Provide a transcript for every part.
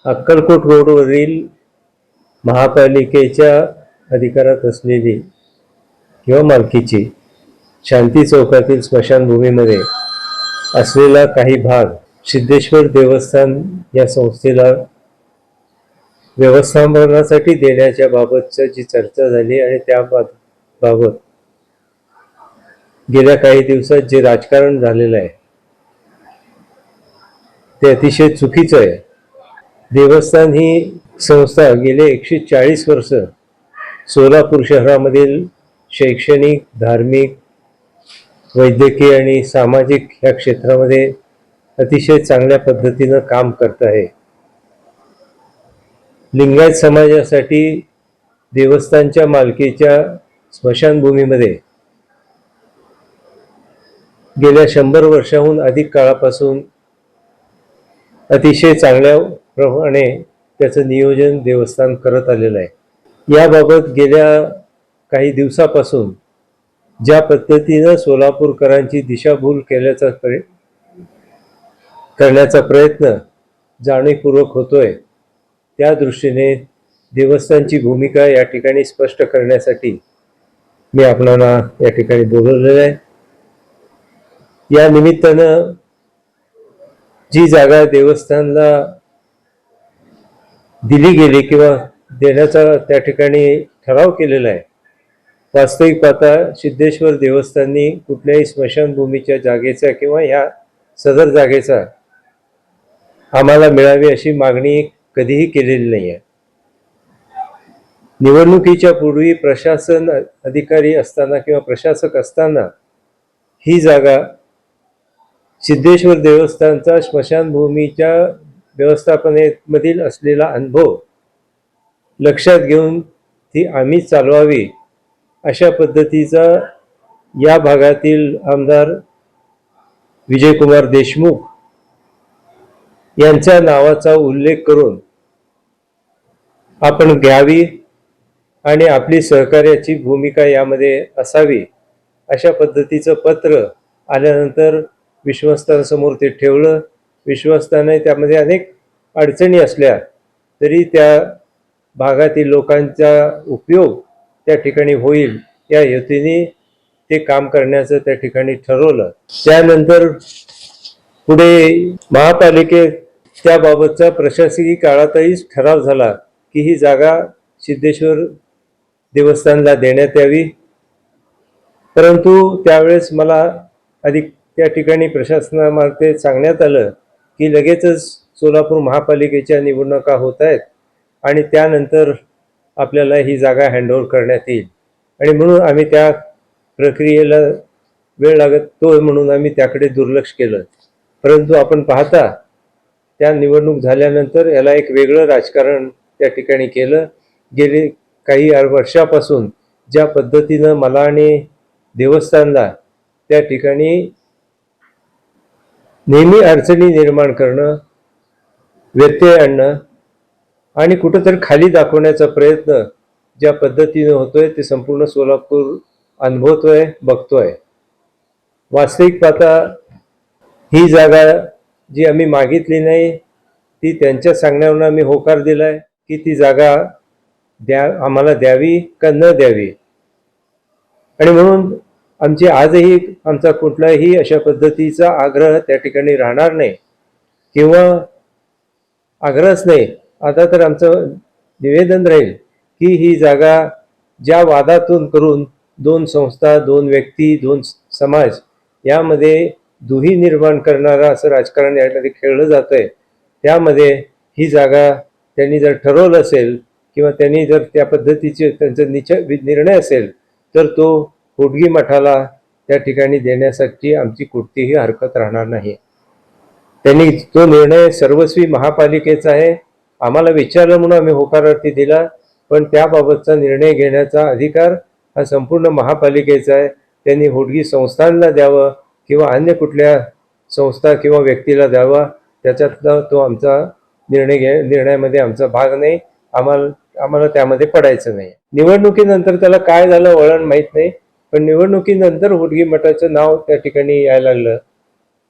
अक्कलकोट रोडवरील महापालिकेच्या अधिकारात असलेली किंवा मालकीची शांती चौकातील स्मशानभूमीमध्ये असलेला काही भाग सिद्धेश्वर देवस्थान या संस्थेला व्यवस्थापनासाठी देण्याच्या बाबतची जी चर्चा झाली आणि त्या बाबत गेल्या काही दिवसात जे राजकारण झालेलं आहे ते अतिशय चुकीचं आहे। देवस्थान ही संस्था गेले 140 वर्ष सोलापूर शहरामधील शैक्षणिक, धार्मिक, वैद्यकीय आणि सामाजिक या क्षेत्रामध्ये अतिशय चांगल्या पद्धतीनं काम करत आहे। लिंगायत समाजासाठी देवस्थानच्या मालकीच्या स्मशानभूमीमध्ये गेल्या 100 वर्षाहून अधिक काळापासून अतिशय चांगल्या प्रमाणे त्याचं नियोजन देवस्थान करत आलेलं आहे। याबाबत गेल्या काही दिवसापासून ज्या पद्धतीनं सोलापूरकरांची दिशाभूल करण्याचा प्रयत्न जाणीवपूर्वक होतोय, त्या दृष्टीने देवस्थानची भूमिका या ठिकाणी स्पष्ट करण्यासाठी मी आपल्याला या ठिकाणी बोलवलेलं आहे। या निमित्तानं जी जागा देवस्थानला दिली गेली किंवा देण्याचा त्या ठिकाणी ठराव केलेला आहे, वास्तविक पाहता सिद्धेश्वर देवस्थाननी कुठल्याही स्मशानभूमीच्या जागेचा किंवा ह्या सदर जागेचा आम्हाला मिळावी अशी मागणी कधीही केलेली नाही आहे। निवडणुकीच्या पूर्वी प्रशासन अधिकारी असताना किंवा प्रशासक असताना ही जागा सिद्धेश्वर देवस्थानचा स्मशानभूमीच्या व्यवस्थापनेमधील असलेला अनुभव लक्षात घेऊन ती आम्ही चालवावी अशा पद्धतीचा या भागातील आमदार विजयकुमार देशमुख यांच्या नावाचा उल्लेख करून आपण घ्यावी आणि आपली सहकार्याची भूमिका यामध्ये असावी अशा पद्धतीचं पत्र आल्यानंतर विश्वस्तांसमोर ते ठेवलं। विश्वस्ताने त्यामध्ये अनेक अडचणी असल्या तरी त्या भागातील लोकांचा उपयोग त्या ठिकाणी होईल या हेतूने ते काम करण्याचं त्या ठिकाणी ठरवलं। त्यानंतर पुढे महापालिकेत त्याबाबतचा प्रशासकीय काळातही ठराव झाला की ही जागा सिद्धेश्वर देवस्थानला देण्यात यावी, परंतु त्यावेळेस मला अधिक त्या ठिकाणी प्रशासनामार्फत सांगण्यात आलं की लगेचच सोलापूर महापालिकेच्या निवडणुका होत आहेत आणि त्यानंतर आपल्याला ही जागा हँडओव्हर करण्यात येईल आणि म्हणून आम्ही त्या प्रक्रियेला वेळ लागतो म्हणून आम्ही त्याकडे दुर्लक्ष केलं। परंतु आपण पाहता त्या निवडणूक झाल्यानंतर याला एक वेगळं राजकारण त्या ठिकाणी केलं। गेले काही वर्षापासून ज्या पद्धतीनं मला आणि देवस्थानला त्या ठिकाणी नेहमी अडचणी निर्माण करणं, व्यत्यय आणणं आणि कुठंतरी खाली दाखवण्याचा प्रयत्न ज्या पद्धतीने होतोय ते संपूर्ण सोलापूर अनुभवतोय, बघतोय। वास्तविक पाहता ही जागा जी आम्ही मागितली नाही ती त्यांच्या सांगण्यावरून आम्ही होकार दिलाय की ती जागा आम्हाला द्यावी का न द्यावी, आणि म्हणून आमची आजही आमचा कुठलाही अशा पद्धतीचा आग्रह त्या ठिकाणी राहणार नाही किंवा आग्रहच नाही। आता तर आमचं निवेदन राहील की ही जागा ज्या वादातून करून दोन संस्था, दोन व्यक्ती, दोन समाज यामध्ये दुही निर्माण करणारा असं राजकारण यामध्ये खेळलं जातंय, त्यामध्ये ही जागा त्यांनी जर ठरवलं असेल किंवा त्यांनी जर त्या पद्धतीचे त्यांचा निर्णय असेल तर तो होडगी मठाला त्या ठिकाणी देण्यासाठी आमची कोणतीही हरकत राहणार नाही। त्यांनी तो निर्णय सर्वस्वी महापालिकेचा आहे। आम्हाला विचारलं म्हणून आम्ही होकारार्थी दिला, पण त्याबाबतचा निर्णय घेण्याचा अधिकार हा संपूर्ण महापालिकेचा आहे। त्यांनी होडगी संस्थांना द्यावं किंवा अन्य कुठल्या संस्था किंवा व्यक्तीला द्यावा, त्याच्यातला तो आमचा निर्णयामध्ये आमचा भाग नाही। आम्हाला त्यामध्ये पडायचं नाही। निवडणुकीनंतर त्याला काय झालं वळण माहीत नाही, पण निवडणुकीनंतर होडगी मठाचं नाव त्या ठिकाणी यायला लागलं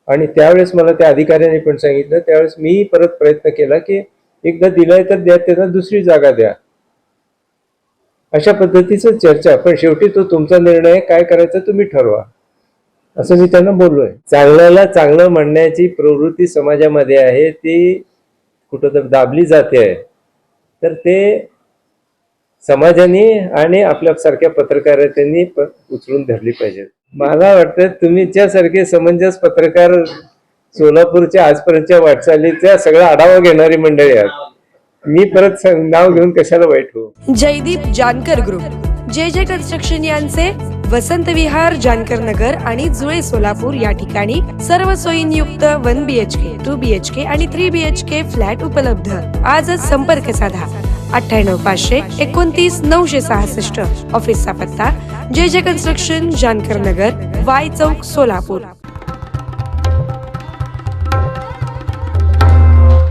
आणि त्यावेळेस मला त्या अधिकाऱ्यांनी पण सांगितलं, त्यावेळेस मी परत प्रयत्न केला की एकदा दिलाय तर द्या, त्यांना दुसरी जागा द्या, अशा पद्धतीचं चर्चा. पण शेवटी तो तुमचा निर्णय आहे, काय करायचं तुम्ही ठरवा, असं मी त्यांना बोललोय. चांगल्याला चांगलं म्हणण्याची प्रवृत्ती समाजामध्ये आहे, ती कुठंतरी दाबली जाते आहे. तर ते समाजाने आणि आपल्यासारख्या पत्रकारितांनी उचलून धरली पाहिजे. मला वाटतं तुमच्यासारखे समंजस पत्रकार सोलापूरच्या आजपर्यंतच्या वाटचालीचा सगळा आढावा घेणारी मंडळी आहेत. मी परत नाव घेऊन कशाला वाईट हो. जयदीप जानकर ग्रुप, जे कन्स्ट्रक्शन यांचे वसंत विहार, जानकर नगर आणि जुळे सोलापूर या ठिकाणी सर्व सोयींयुक्त 1 BHK, 2 BHK आणि 3 BHK फ्लॅट उपलब्ध. आजच संपर्क साधा 98 500 29 966. ऑफिसचा पत्ता जे कन्स्ट्रक्शन, जानकर नगर, वाय चौक, सोलापूर.